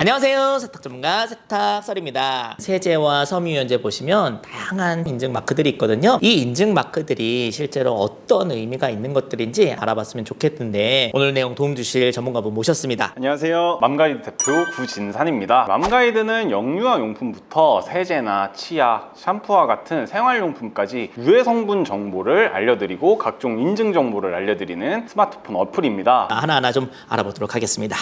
안녕하세요. 세탁 전문가 세탁설입니다. 세제와 섬유유연제 보시면 다양한 인증 마크들이 있거든요. 이 인증 마크들이 실제로 어떤 의미가 있는 것들인지 알아봤으면 좋겠는데 오늘 내용 도움 주실 전문가분 모셨습니다. 안녕하세요. 맘가이드 대표 구진산입니다. 맘가이드는 영유아 용품부터 세제나 치약, 샴푸와 같은 생활용품까지 유해 성분 정보를 알려드리고 각종 인증 정보를 알려드리는 스마트폰 어플입니다. 하나하나 좀 알아보도록 하겠습니다.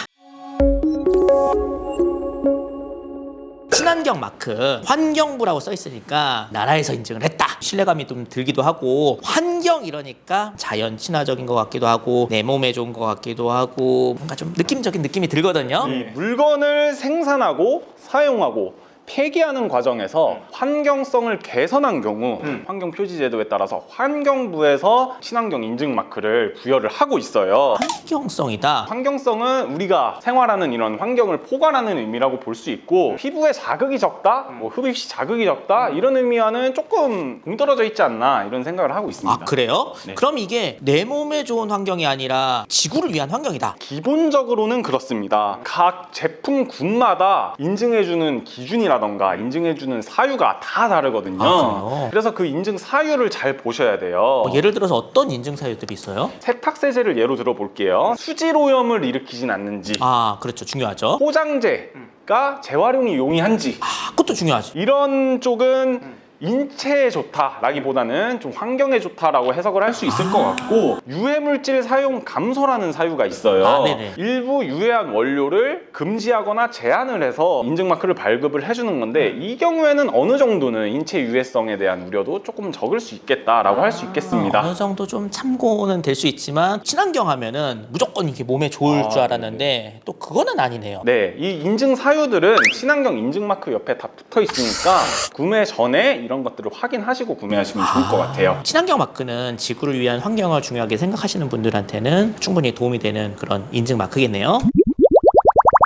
친환경 마크, 환경부라고 써 있으니까 나라에서 인증을 했다. 신뢰감이 좀 들기도 하고, 환경 이러니까 자연 친화적인 것 같기도 하고, 내 몸에 좋은 것 같기도 하고, 뭔가 좀 느낌적인 느낌이 들거든요. 물건을 생산하고 사용하고 폐기하는 과정에서 환경성을 개선한 경우 환경 표지 제도에 따라서 환경부에서 친환경 인증 마크를 부여를 하고 있어요. 환경성이다. 환경성은 우리가 생활하는 이런 환경을 포괄하는 의미라고 볼 수 있고, 피부에 자극이 적다, 흡입 시 자극이 적다 이런 의미와는 조금 동떨어져 있지 않나 이런 생각을 하고 있습니다. 아, 그래요? 네. 그럼 이게 내 몸에 좋은 환경이 아니라 지구를 위한 환경이다. 기본적으로는 그렇습니다. 각 제품군마다 인증해주는 기준이라던가 인증해주는 사유가 다 다르거든요. 그래요? 그래서 그 인증 사유를 잘 보셔야 돼요. 예를 들어서 어떤 인증 사유들이 있어요? 세탁세제를 예로 들어볼게요. 수질 오염을 일으키진 않는지, 아, 그렇죠. 중요하죠. 포장재가 재활용이 용이한지, 아, 그것도 중요하지. 이런 쪽은 인체에 좋다라기보다는 좀 환경에 좋다라고 해석을 할 수 있을 것 같고, 유해물질 사용 감소라는 사유가 있어요. 아, 네네. 일부 유해한 원료를 금지하거나 제한을 해서 인증마크를 발급을 해주는 건데, 이 경우에는 어느 정도는 인체 유해성에 대한 우려도 조금 적을 수 있겠다라고 할 수 있겠습니다. 어느 정도 좀 참고는 될 수 있지만 친환경 하면은 무조건 이게 몸에 좋을 줄 알았는데 또 그거는 아니네요. 네, 이 인증 사유들은 친환경 인증마크 옆에 다 붙어 있으니까 구매 전에 이런 것들을 확인하시고 구매하시면 좋을 것 같아요. 친환경 마크는 지구를 위한 환경을 중요하게 생각하시는 분들한테는 충분히 도움이 되는 그런 인증 마크겠네요.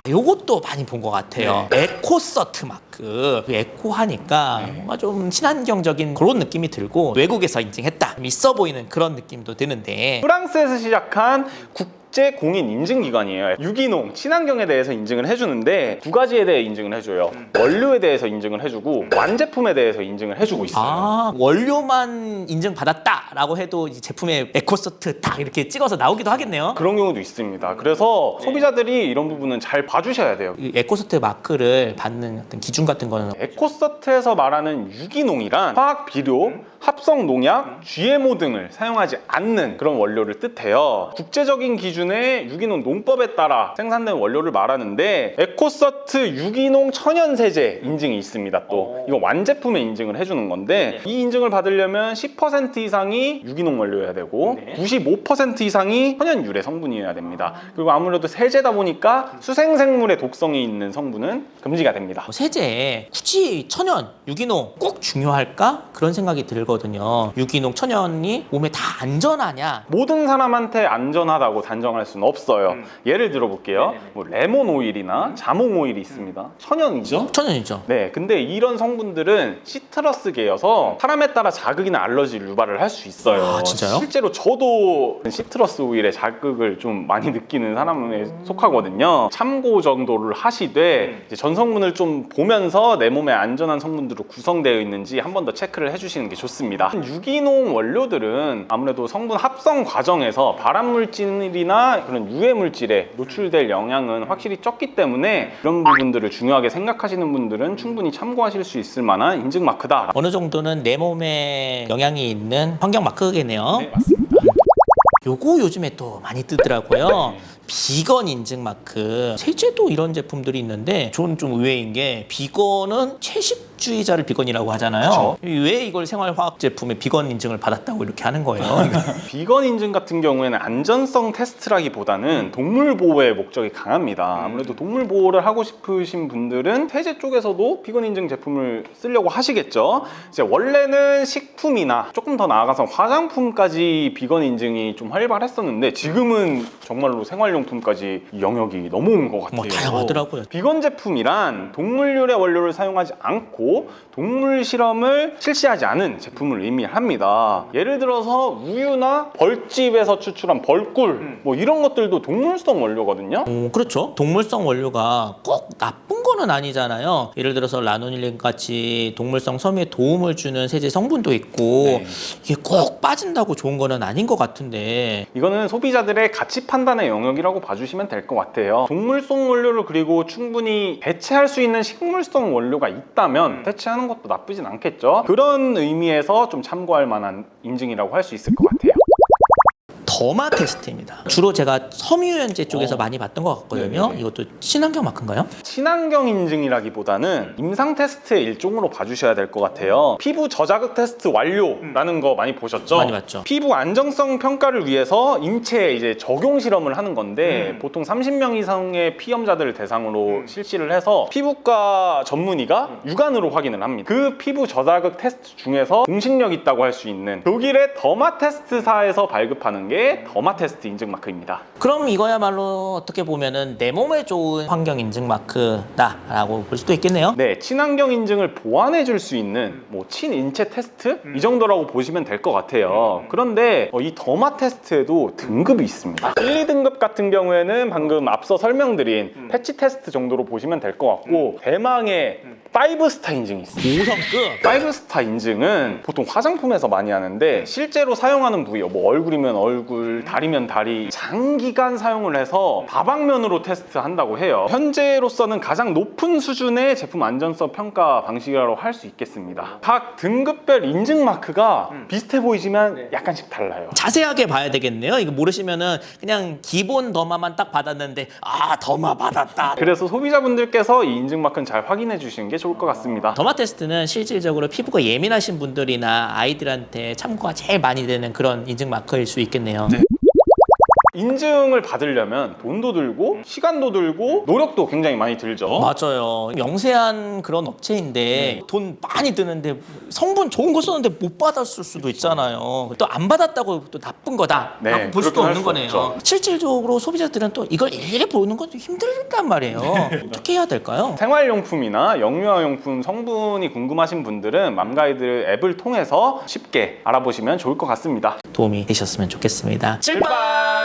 요것도 많이 본 것 같아요. 에코서트 마크. 에코 하니까 뭔가 좀 친환경적인 그런 느낌이 들고, 외국에서 인증했다, 있어 보이는 그런 느낌도 드는데, 프랑스에서 시작한 국제 공인 인증 기관이에요. 유기농, 친환경에 대해서 인증을 해주는데 두 가지에 대해 인증을 해줘요. 원료에 대해서 인증을 해주고 완제품에 대해서 인증을 해주고 있어요. 아, 원료만 인증받았다라고 해도 이 제품에 에코서트 딱 이렇게 찍어서 나오기도 하겠네요. 그런 경우도 있습니다. 그래서 소비자들이 이런 부분은 잘 봐주셔야 돼요. 이 에코서트 마크를 받는 어떤 기준 같은 거는 에코서트에서 말하는 유기농이란 화학 비료, 합성 농약, GMO 등을 사용하지 않는 그런 원료를 뜻해요. 국제적인 기준의 유기농 농법에 따라 생산된 원료를 말하는데, 에코서트 유기농 천연 세제 인증이 있습니다. 또 이거 완제품에 인증을 해주는 건데, 이 인증을 받으려면 10% 이상이 유기농 원료여야 되고 95% 이상이 천연 유래 성분이어야 됩니다. 그리고 아무래도 세제다 보니까 수생생물의 독성이 있는 성분은 금지가 됩니다. 세제에 굳이 천연, 유기농 꼭 중요할까? 그런 생각이 들거든요. 유기농, 천연이 몸에 다 안전하냐? 모든 사람한테 안전하다고 단정할 수는 없어요. 예를 들어 볼게요. 뭐 레몬 오일이나 자몽 오일이 있습니다. 천연이죠? 천연이죠. 네, 근데 이런 성분들은 시트러스계여서 사람에 따라 자극이나 알러지를 유발을 할 수 있어요. 아, 진짜요? 실제로 저도 시트러스 오일에 자극을 좀 많이 느끼는 사람에 속하거든요. 참고 정도를 하시되 이제 전성분을 좀 보면서 내 몸에 안전한 성분들로 구성되어 있는지 한 번 더 체크를 해주시는 게 좋습니다. 유기농 원료들은 아무래도 성분 합성 과정에서 발암물질이나 그런 유해물질에 노출될 영향은 확실히 적기 때문에 이런 부분들을 중요하게 생각하시는 분들은 충분히 참고하실 수 있을 만한 인증 마크다. 어느 정도는 내 몸에 영향이 있는 환경 마크겠네요. 네, 맞습니다. 요거 요즘에 또 많이 뜨더라고요. 비건 인증 마크. 세제도 이런 제품들이 있는데 저는 좀 의외인 게, 비건은 채식주의자를 비건이라고 하잖아요. 왜 이걸 생활화학 제품에 비건 인증을 받았다고 이렇게 하는 거예요? 비건 인증 같은 경우에는 안전성 테스트라기보다는 동물 보호의 목적이 강합니다. 아무래도 동물 보호를 하고 싶으신 분들은 세제 쪽에서도 비건 인증 제품을 쓰려고 하시겠죠. 이제 원래는 식품이나 조금 더 나아가서 화장품까지 비건 인증이 좀 활발했었는데, 지금은 정말로 생활용품까지 영역이 넘어온 것 같아요. 뭐 다양하더라고요. 비건 제품이란 동물 유래 원료를 사용하지 않고 그리고 동물 실험을 실시하지 않은 제품을 의미합니다. 예를 들어서 우유나 벌집에서 추출한 벌꿀 뭐 이런 것들도 동물성 원료거든요. 그렇죠. 동물성 원료가 꼭 나쁜 거는 아니잖아요. 예를 들어서 라노닐린 같이 동물성 섬유에 도움을 주는 세제 성분도 있고 네. 이게 꼭 빠진다고 좋은 거는 아닌 것 같은데 이거는 소비자들의 가치 판단의 영역이라고 봐주시면 될 것 같아요. 동물성 원료를 그리고 충분히 대체할 수 있는 식물성 원료가 있다면 대체하는 것도 나쁘진 않겠죠. 그런 의미에서 좀 참고할 만한 인증이라고 할 수 있을 것 같아요. 더마 테스트입니다. 주로 제가 섬유유연제 쪽에서 많이 봤던 것 같거든요. 네네네. 이것도 친환경 마크인가요? 친환경 인증이라기보다는 임상 테스트의 일종으로 봐주셔야 될 것 같아요. 피부 저자극 테스트 완료라는 거 많이 보셨죠? 많이 봤죠. 피부 안정성 평가를 위해서 인체에 이제 적용 실험을 하는 건데 보통 30명 이상의 피험자들을 대상으로 실시를 해서 피부과 전문의가 육안으로 확인을 합니다. 그 피부 저자극 테스트 중에서 공신력 있다고 할 수 있는 독일의 더마 테스트사에서 발급하는 게 더마 테스트 인증 마크입니다. 그럼 이거야말로 어떻게 보면은 내 몸에 좋은 환경 인증 마크다라고 볼 수도 있겠네요. 네, 친환경 인증을 보완해 줄 수 있는 뭐 친인체 테스트? 이 정도라고 보시면 될 것 같아요. 그런데 이 더마 테스트에도 등급이 있습니다. 1, 2등급 같은 경우에는 방금 앞서 설명드린 패치 테스트 정도로 보시면 될 것 같고 대망의 5스타 인증이 있습니다. 5성급. 5스타 인증은 보통 화장품에서 많이 하는데 실제로 사용하는 부위, 뭐 얼굴이면 얼굴, 다리면 다리 장기간 사용을 해서 다방면으로 테스트한다고 해요. 현재로서는 가장 높은 수준의 제품 안전성 평가 방식이라고 할 수 있겠습니다. 각 등급별 인증 마크가 비슷해 보이지만 약간씩 달라요. 자세하게 봐야 되겠네요. 이거 모르시면은 그냥 기본 더마만 딱 받았는데 아 더마 받았다. 그래서 소비자분들께서 이 인증 마크는 잘 확인해 주시는 게 좋을 것 같습니다. 더마 테스트는 실질적으로 피부가 예민하신 분들이나 아이들한테 참고가 제일 많이 되는 그런 인증 마크일 수 있겠네요. 인증을 받으려면 돈도 들고 시간도 들고 노력도 굉장히 많이 들죠. 맞아요. 영세한 그런 업체인데 돈 많이 드는데 성분 좋은 거 썼는데 못 받았을 수도 있잖아요. 또 안 받았다고 또 나쁜 거다 네, 라고 볼 수도 그렇게 할 없는 수 거네요. 없죠. 실질적으로 소비자들은 또 이걸 일일이 보는 것도 힘들단 말이에요. 어떻게 해야 될까요? 생활용품이나 영유아용품 성분이 궁금하신 분들은 맘가이드 앱을 통해서 쉽게 알아보시면 좋을 것 같습니다. 도움이 되셨으면 좋겠습니다. 출발!